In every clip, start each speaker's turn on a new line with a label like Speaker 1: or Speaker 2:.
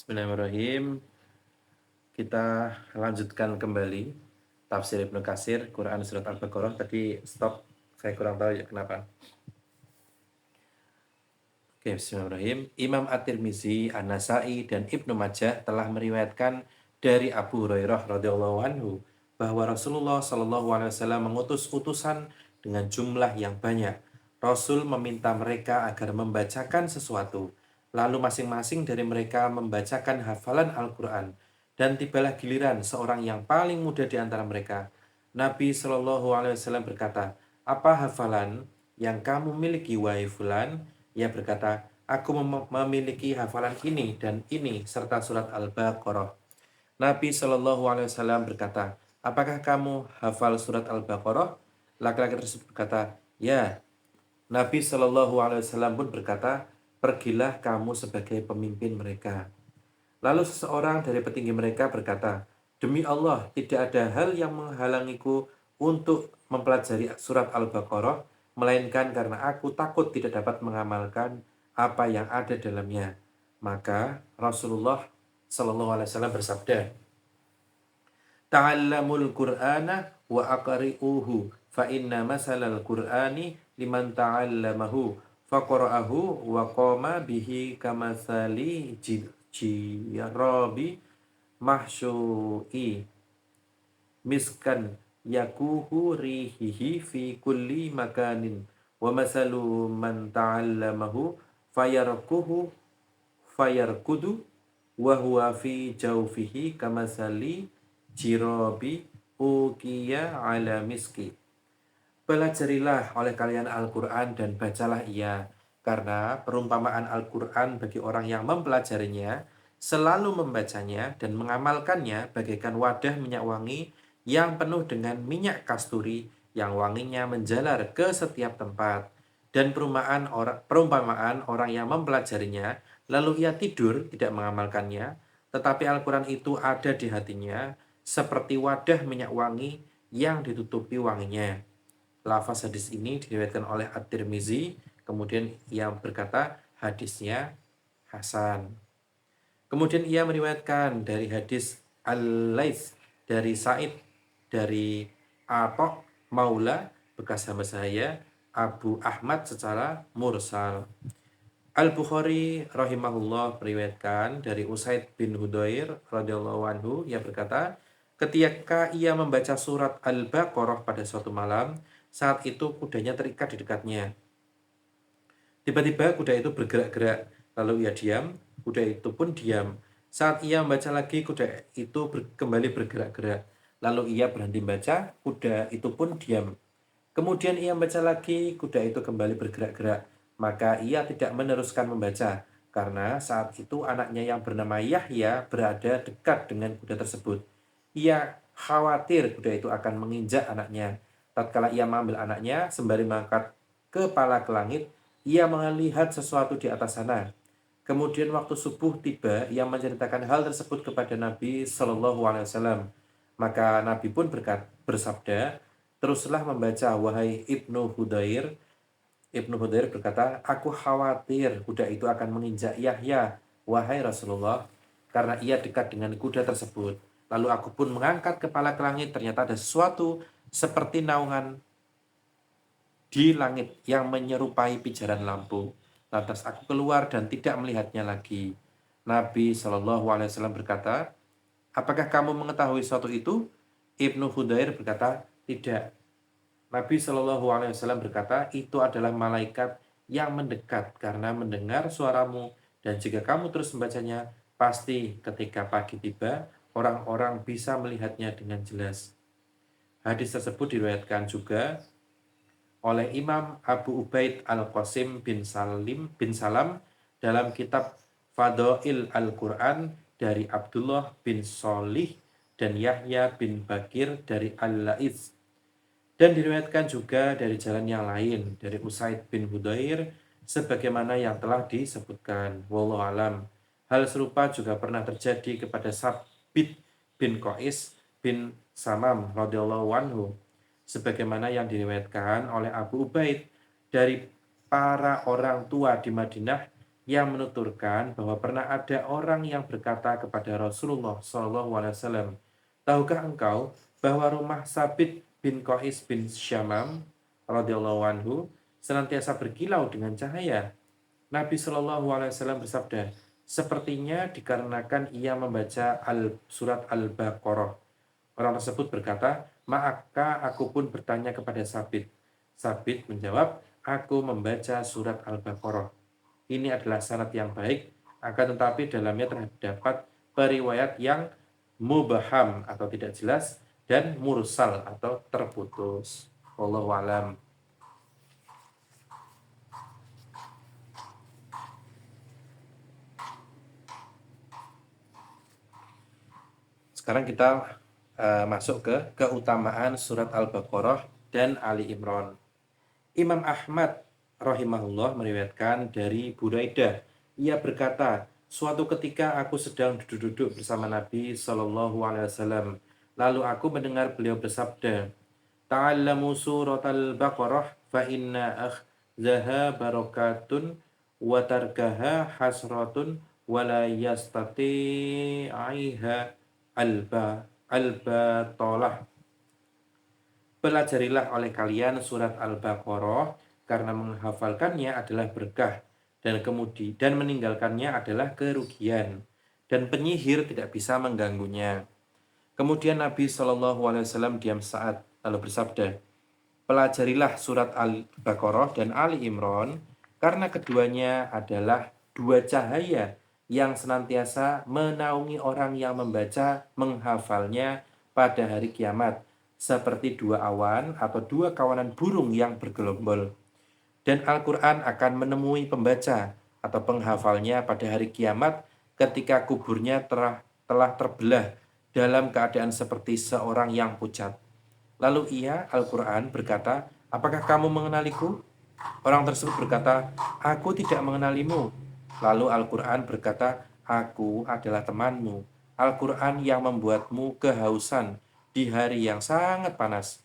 Speaker 1: Bismillahirrahmanirrahim. Kita lanjutkan kembali tafsir Ibnu Katsir, Quran surat Al-Baqarah. Tadi stop, saya kurang tahu ya kenapa. Oke, bismillahirrahmanirrahim. Imam At-Tirmizi, An-Nasa'i, dan Ibnu Majah telah meriwayatkan dari Abu Hurairah radhiyallahu anhu bahwa Rasulullah shallallahu alaihi wasallam mengutus utusan dengan jumlah yang banyak. Rasul meminta mereka agar membacakan sesuatu. Lalu masing-masing dari mereka membacakan hafalan Al-Quran. Dan tibalah giliran seorang yang paling muda di antara mereka. Nabi Shallallahu alaihi wasallam berkata, "Apa hafalan yang kamu miliki, wahai fulan?" Ia berkata, "Aku memiliki hafalan ini dan ini serta surat Al-Baqarah." Nabi Shallallahu alaihi wasallam berkata, "Apakah kamu hafal surat Al-Baqarah?" Laki-laki tersebut berkata, "Ya." Nabi Shallallahu alaihi wasallam pun berkata, "Pergilah kamu sebagai pemimpin mereka." Lalu seseorang dari petinggi mereka berkata, "Demi Allah, tidak ada hal yang menghalangiku untuk mempelajari surat Al-Baqarah, melainkan karena aku takut tidak dapat mengamalkan apa yang ada dalamnya." Maka Rasulullah Shallallahu alaihi wasallam bersabda, "Ta'allamul Qur'ana wa aqri'uhu, fa inna masalal Qur'ani liman ta'allamahu faqara'ahu wa qama bihi kamathali jirabi mahsyu'i miskan yakuhu rihihi fi kulli makanin wa masalu man ta'allamahu fayarkuhu fayarkudu wa huwa fi jawfihi kamasali jirabi ukiya ala miski." Pelajarilah oleh kalian Al-Quran dan bacalah ia, karena perumpamaan Al-Quran bagi orang yang mempelajarinya, selalu membacanya dan mengamalkannya bagaikan wadah minyak wangi yang penuh dengan minyak kasturi yang wanginya menjalar ke setiap tempat. Dan perumpamaan orang yang mempelajarinya, lalu ia tidur tidak mengamalkannya, tetapi Al-Quran itu ada di hatinya, seperti wadah minyak wangi yang ditutupi wanginya. Lafaz hadis ini diriwayatkan oleh At-Tirmizi, kemudian ia berkata hadisnya hasan. Kemudian ia meriwayatkan dari hadis Al-Laits dari Sa'id dari Atha Maula bekas hamba saya Abu Ahmad secara mursal. Al-Bukhari rahimahullah meriwayatkan dari Usaid bin Hudair radhiyallahu anhu, ia berkata, ketika ia membaca surat Al-Baqarah pada suatu malam, saat itu kudanya terikat di dekatnya. Tiba-tiba kuda itu bergerak-gerak, lalu ia diam, kuda itu pun diam. Saat ia membaca lagi, kuda itu kembali bergerak-gerak, lalu ia berhenti membaca, kuda itu pun diam. Kemudian ia membaca lagi, kuda itu kembali bergerak-gerak. Maka ia tidak meneruskan membaca, karena saat itu anaknya yang bernama Yahya berada dekat dengan kuda tersebut. Ia khawatir kuda itu akan menginjak anaknya. Tatkala ia mengambil anaknya, sembari mengangkat kepala ke langit, ia melihat sesuatu di atas sana. Kemudian waktu subuh tiba, ia menceritakan hal tersebut kepada Nabi Shallallahu alaihi wasallam. Maka Nabi pun bersabda, "Teruslah membaca, wahai Ibnu Hudair." Ibnu Hudair berkata, "Aku khawatir kuda itu akan menginjak Yahya, wahai Rasulullah, karena ia dekat dengan kuda tersebut. Lalu aku pun mengangkat kepala ke langit, ternyata ada sesuatu seperti naungan di langit yang menyerupai pijaran lampu. Lantas aku keluar dan tidak melihatnya lagi." Nabi Shallallahu alaihi wasallam berkata, "Apakah kamu mengetahui sesuatu itu?" Ibnu Hudair berkata, "Tidak." Nabi Shallallahu alaihi wasallam berkata, "Itu adalah malaikat yang mendekat karena mendengar suaramu, dan jika kamu terus membacanya, pasti ketika pagi tiba, orang-orang bisa melihatnya dengan jelas." Hadis tersebut diriwayatkan juga oleh Imam Abu Ubaid Al-Qasim bin Salam dalam kitab Fadail Al-Quran dari Abdullah bin Sholih dan Yahya bin Bakir dari Al-Laiz. Dan diriwayatkan juga dari jalan yang lain dari Usaid bin Hudair sebagaimana yang telah disebutkan. Wallahu alam. Hal serupa juga pernah terjadi kepada Sabit bin Qais bin Samam radhiyallahu anhu sebagaimana yang diriwayatkan oleh Abu Ubaid dari para orang tua di Madinah yang menuturkan bahwa pernah ada orang yang berkata kepada Rasulullah SAW, tahukah engkau bahwa rumah Sabit bin Qais bin Syamam radhiyallahu anhu senantiasa berkilau dengan cahaya? Nabi SAW bersabda, sepertinya dikarenakan ia membaca surat Al-Baqarah. Orang tersebut berkata, maka aku pun bertanya kepada Sabit. Sabit menjawab, aku membaca surat Al-Baqarah. Ini adalah sanad yang baik, akan tetapi dalamnya terdapat periwayat yang mubaham atau tidak jelas dan mursal atau terputus. Wallahu alam. Sekarang kita masuk ke keutamaan surat Al-Baqarah dan Ali Imran. Imam Ahmad rahimahullah meriwayatkan dari Buraidah. Ia berkata, suatu ketika aku sedang duduk-duduk bersama Nabi Shallallahu Alaihi Wasallam. Lalu aku mendengar beliau bersabda, Ta'allamu surat Al-Baqarah fa inna akhzaha barakatun wa tarkaha hasratun wa la yastati'iha al-batalah. Pelajarilah oleh kalian surat Al-Baqarah karena menghafalkannya adalah berkah dan meninggalkannya adalah kerugian dan penyihir tidak bisa mengganggunya. Kemudian Nabi SAW diam saat lalu bersabda, pelajarilah surat Al-Baqarah dan Ali Imran karena keduanya adalah dua cahaya yang senantiasa menaungi orang yang membaca menghafalnya pada hari kiamat, seperti dua awan atau dua kawanan burung yang bergelombol. Dan Al-Quran akan menemui pembaca atau penghafalnya pada hari kiamat ketika kuburnya telah terbelah dalam keadaan seperti seorang yang pucat. Lalu ia, Al-Quran, berkata, apakah kamu mengenaliku? Orang tersebut berkata, aku tidak mengenalimu. Lalu Al-Quran berkata, aku adalah temanmu. Al-Quran yang membuatmu kehausan di hari yang sangat panas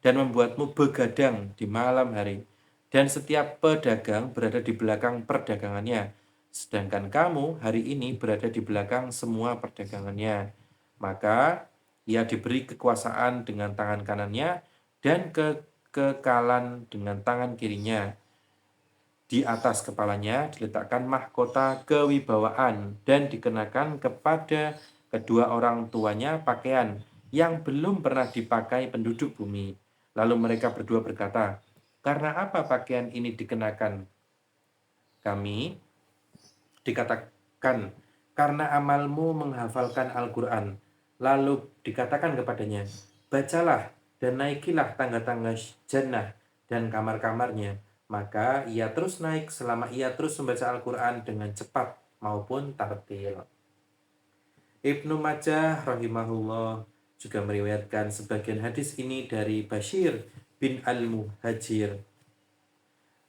Speaker 1: dan membuatmu begadang di malam hari. Dan setiap pedagang berada di belakang perdagangannya. Sedangkan kamu hari ini berada di belakang semua perdagangannya. Maka ia diberi kekuasaan dengan tangan kanannya dan kekekalan dengan tangan kirinya. Di atas kepalanya diletakkan mahkota kewibawaan dan dikenakan kepada kedua orang tuanya pakaian yang belum pernah dipakai penduduk bumi. Lalu mereka berdua berkata, karena apa pakaian ini dikenakan kami? Dikatakan, karena amalmu menghafalkan Al-Quran. Lalu dikatakan kepadanya, bacalah dan naikilah tangga-tangga jannah dan kamar-kamarnya. Maka ia terus naik selama ia terus membaca Al-Quran dengan cepat maupun tartil. Ibnu Majah rahimahullah juga meriwayatkan sebagian hadis ini dari Bashir bin Al-Muhajir.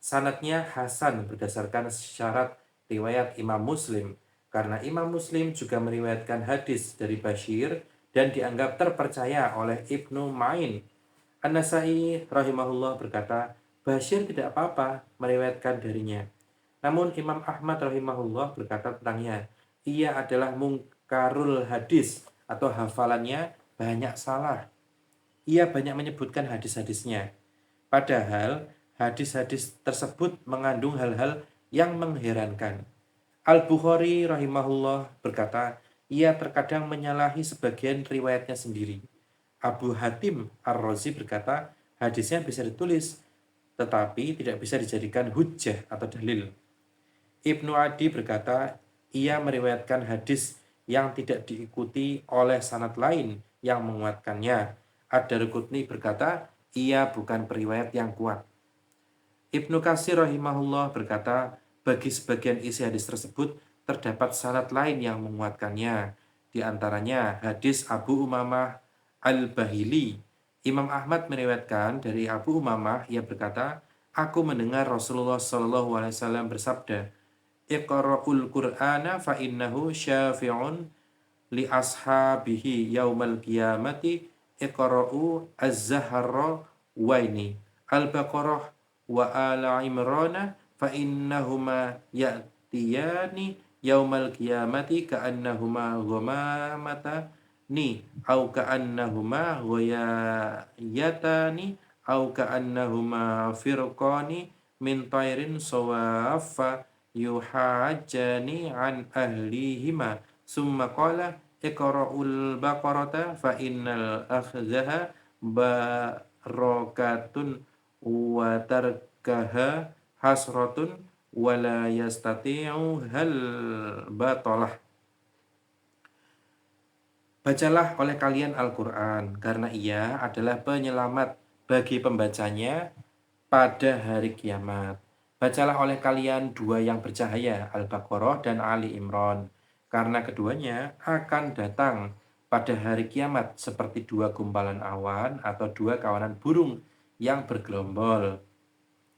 Speaker 1: Sanadnya hasan berdasarkan syarat riwayat Imam Muslim, karena Imam Muslim juga meriwayatkan hadis dari Bashir dan dianggap terpercaya oleh Ibnu Ma'in. An-Nasai rahimahullah berkata, Bashir tidak apa-apa meriwayatkan darinya. Namun Imam Ahmad rahimahullah berkata tentangnya, ia adalah mungkarul hadis atau hafalannya banyak salah. Ia banyak menyebutkan hadis-hadisnya. Padahal hadis-hadis tersebut mengandung hal-hal yang mengherankan. Al-Bukhari rahimahullah berkata, ia terkadang menyalahi sebagian riwayatnya sendiri. Abu Hatim Ar-Razi berkata, hadisnya bisa ditulis, tetapi tidak bisa dijadikan hujjah atau dalil. Ibnu Adi berkata, ia meriwayatkan hadis yang tidak diikuti oleh sanad lain yang menguatkannya. Ad-Darqutni berkata, ia bukan periwayat yang kuat. Ibnu Katsir rahimahullah berkata, bagi sebagian isi hadis tersebut terdapat sanad lain yang menguatkannya. Di antaranya hadis Abu Umamah Al-Bahili. Imam Ahmad meriwayatkan dari Abu Umamah, ia berkata, aku mendengar Rasulullah SAW bersabda, Iqra'ul Qur'ana fa innahu syafi'un li ashabihi yaumal qiyamati Iqra'u az-Zahra waini Al-Baqarah wa Ala Imrana fa innahuma ya'tiyani yaumal qiyamati ka'annahuma ghamamatan au ka'annahuma ghayatani au ka'annahuma firqani min tairin sawaffa yuhajjani an ahlihima summa qala iqra'ul baqarata fa innal akhzaha barakatun wa tarkaha hasratun wala yastati'u hal batalah. Bacalah oleh kalian Al-Quran, karena ia adalah penyelamat bagi pembacanya pada hari kiamat. Bacalah oleh kalian dua yang bercahaya, Al-Baqarah dan Ali Imran, karena keduanya akan datang pada hari kiamat seperti dua gumpalan awan atau dua kawanan burung yang bergelombol,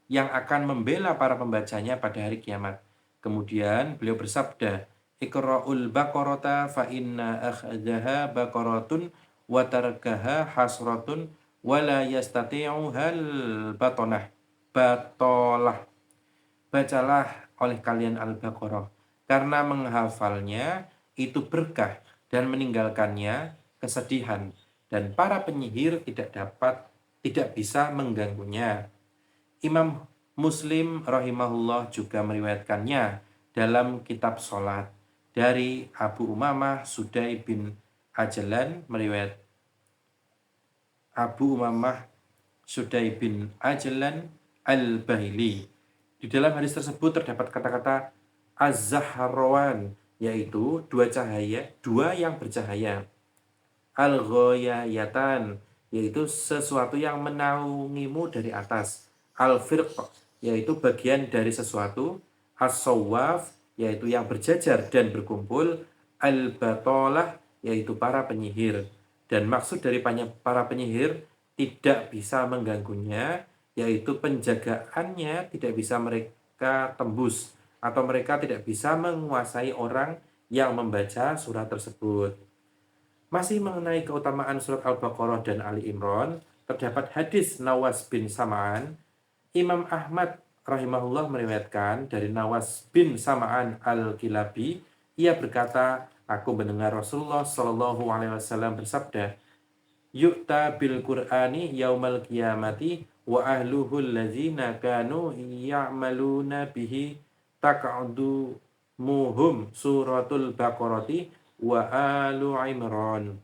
Speaker 1: yang akan membela para pembacanya pada hari kiamat. Kemudian beliau bersabda, Iqra'ul baqarata fa inna akhdaha baqaratun wa tarkaha hasratun wa la yastati'u hal batalah. Bacalah oleh kalian Al-Baqarah, karena menghafalnya itu berkah dan meninggalkannya kesedihan, dan para penyihir tidak bisa mengganggunya. Imam Muslim rahimahullah juga meriwayatkannya dalam kitab sholat dari Abu Umamah Sudai bin Ajlan Al-Bahili. Di dalam hadis tersebut terdapat kata-kata Az-Zahrawan, yaitu dua yang bercahaya. Al-Ghayayatan, yaitu sesuatu yang menaungimu dari atas. Al-Firq, yaitu bagian dari sesuatu. As-Sawaf, yaitu yang berjajar dan berkumpul. Al-Batalah, yaitu para penyihir. Dan maksud dari para penyihir tidak bisa mengganggunya, yaitu penjagaannya tidak bisa mereka tembus, atau mereka tidak bisa menguasai orang yang membaca surat tersebut. Masih mengenai keutamaan surat Al-Baqarah dan Ali Imran, terdapat hadis Nawas bin Sam'an. Imam Ahmad rahimahullah meriwayatkan dari Nawas bin Sam'an Al-Kilabi, ia berkata, aku mendengar Rasulullah Shallallahu Alaihi Wasallam bersabda, yu'ta bil Qur'ani yaumal qiyamati wa ahluhu allazina kanu ya'maluna bihi taq'adu muhum suratul Baqarati wa alu Imran.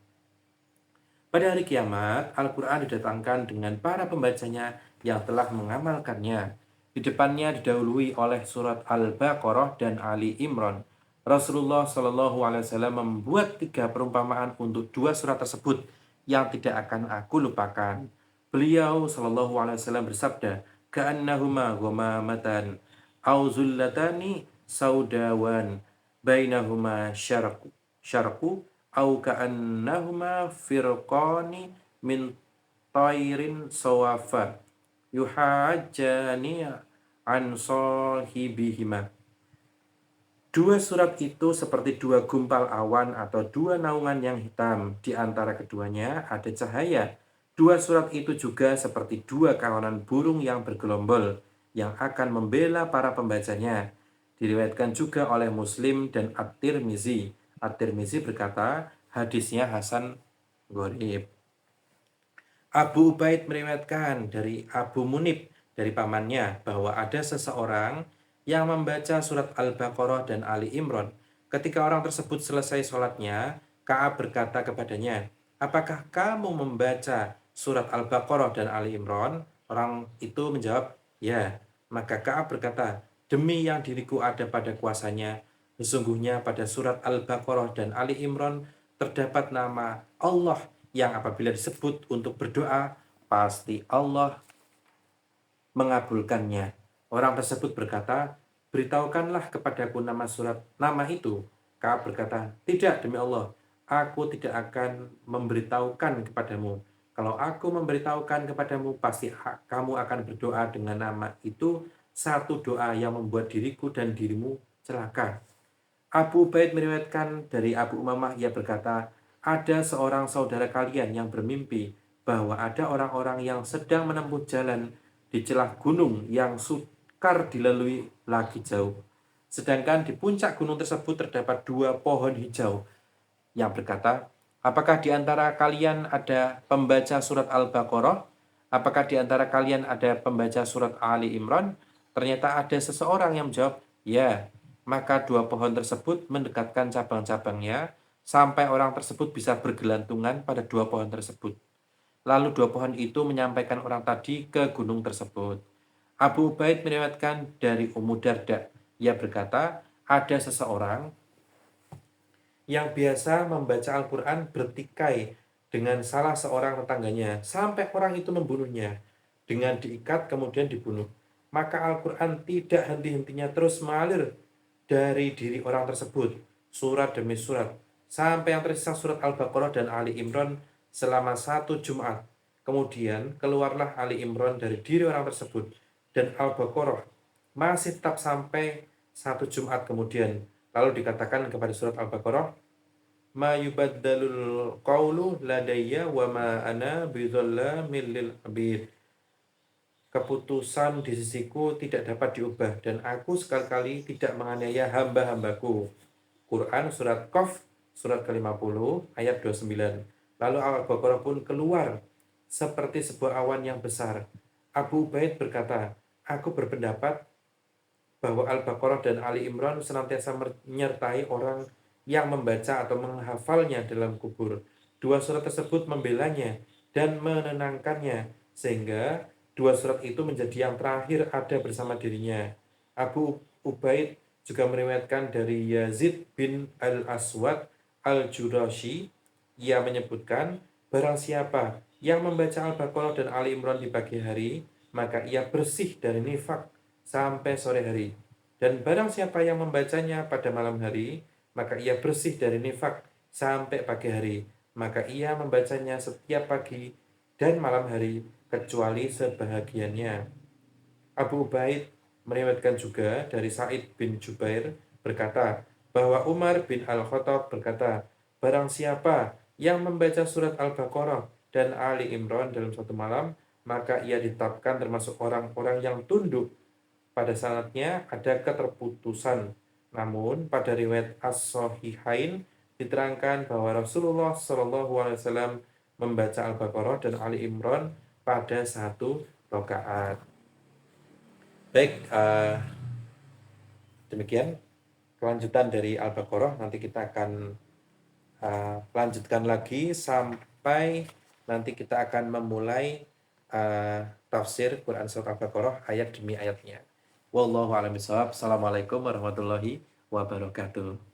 Speaker 1: Pada hari kiamat, Al-Quran didatangkan dengan para pembacanya yang telah mengamalkannya. Di depannya didahului oleh surat Al-Baqarah dan Ali Imran. Rasulullah Shallallahu Alaihi Wasallam membuat 3 perumpamaan untuk 2 surat tersebut yang tidak akan aku lupakan. Beliau Shallallahu Alaihi Wasallam bersabda, "Ka'annahuma ghamamatan au zullatani saudawan bainahuma syarqu au ka'annahuma firqani min tairin sawafa yuhajjani an sahibihima." 2 surat itu seperti 2 gumpal awan atau 2 naungan yang hitam. Di antara keduanya ada cahaya. 2 surat itu juga seperti 2 kawanan burung yang bergelombol, yang akan membela para pembacanya. Diriwayatkan juga oleh Muslim dan At-Tirmizi. At-Tirmizi berkata, hadisnya Hasan Gharib. Abu Ubaid meriwayatkan dari Abu Munib, dari pamannya, bahwa ada seseorang yang membaca surat Al-Baqarah dan Ali Imran. Ketika orang tersebut selesai sholatnya, Ka'ab berkata kepadanya, apakah kamu membaca surat Al-Baqarah dan Ali Imran? Orang itu menjawab, ya. Maka Ka'ab berkata, demi yang diriku ada pada kuasanya, sesungguhnya pada surat Al-Baqarah dan Ali Imran terdapat nama Allah yang apabila disebut untuk berdoa, pasti Allah mengabulkannya. Orang tersebut berkata, beritahukanlah kepadaku nama itu. Ka'ab berkata, tidak, demi Allah, aku tidak akan memberitahukan kepadamu. Kalau aku memberitahukan kepadamu, pasti kamu akan berdoa dengan nama itu, satu doa yang membuat diriku dan dirimu celaka. Abu Ubaid meriwayatkan dari Abu Umamah, ia berkata, ada seorang saudara kalian yang bermimpi bahwa ada orang-orang yang sedang menempuh jalan di celah gunung yang sukar dilalui lagi jauh. Sedangkan di puncak gunung tersebut terdapat 2 pohon hijau yang berkata, apakah di antara kalian ada pembaca surat Al-Baqarah? Apakah di antara kalian ada pembaca surat Ali Imran? Ternyata ada seseorang yang menjawab, ya. Maka 2 pohon tersebut mendekatkan cabang-cabangnya sampai orang tersebut bisa bergelantungan pada 2 pohon tersebut. Lalu 2 pohon itu menyampaikan orang tadi ke gunung tersebut. Abu Ubaid meriwayatkan dari Ummu Darda. Ia berkata, ada seseorang yang biasa membaca Al-Quran bertikai dengan salah seorang tetangganya sampai orang itu membunuhnya dengan diikat kemudian dibunuh. Maka Al-Quran tidak henti-hentinya terus mengalir dari diri orang tersebut, surat demi surat, sampai yang tersisa surat Al-Baqarah dan Ali Imran selama 1 Jumat. Kemudian keluarlah Ali Imran dari diri orang tersebut dan Al-Baqarah masih tetap sampai 1 Jumat kemudian. Lalu dikatakan kepada surat Al-Baqarah, ma yubaddalul qawlu ladayya wa ma ana bidzallamin lil abid. Keputusan di sisiku tidak dapat diubah dan aku sekali-kali tidak menganiaya hamba-hambaku. Quran surat Qaf surat ke-50 ayat 29. Lalu Al-Baqarah pun keluar seperti sebuah awan yang besar. Abu Ubaid berkata, aku berpendapat bahwa Al-Baqarah dan Ali Imran senantiasa menyertai orang yang membaca atau menghafalnya dalam kubur. 2 surat tersebut membelanya dan menenangkannya, sehingga 2 surat itu menjadi yang terakhir ada bersama dirinya. Abu Ubaid juga meriwayatkan dari Yazid bin Al-Aswad Al-Jurashi. Ia menyebutkan, barang siapa yang membaca Al-Baqarah dan Ali Imran di pagi hari, maka ia bersih dari nifak sampai sore hari. Dan barang siapa yang membacanya pada malam hari, maka ia bersih dari nifak sampai pagi hari. Maka ia membacanya setiap pagi dan malam hari, kecuali sebahagiannya. Abu Ubaid meriwayatkan juga dari Sa'id bin Jubair berkata, bahwa Umar bin Al-Khattab berkata, barang siapa yang membaca surat Al-Baqarah dan Ali Imran dalam satu malam, maka ia ditetapkan termasuk orang-orang yang tunduk. Pada saatnya ada keterputusan. Namun pada riwayat As-Sahihain diterangkan bahwa Rasulullah SAW membaca Al-Baqarah dan Ali Imran pada 1 rakaat. Baik, demikian kelanjutan dari Al-Baqarah. Nanti kita akan lanjutkan lagi sampai nanti kita akan memulai tafsir Quran Surat Al-Baqarah ayat demi ayatnya. Wallahu a'lam bishawab. Assalamualaikum warahmatullahi wabarakatuh.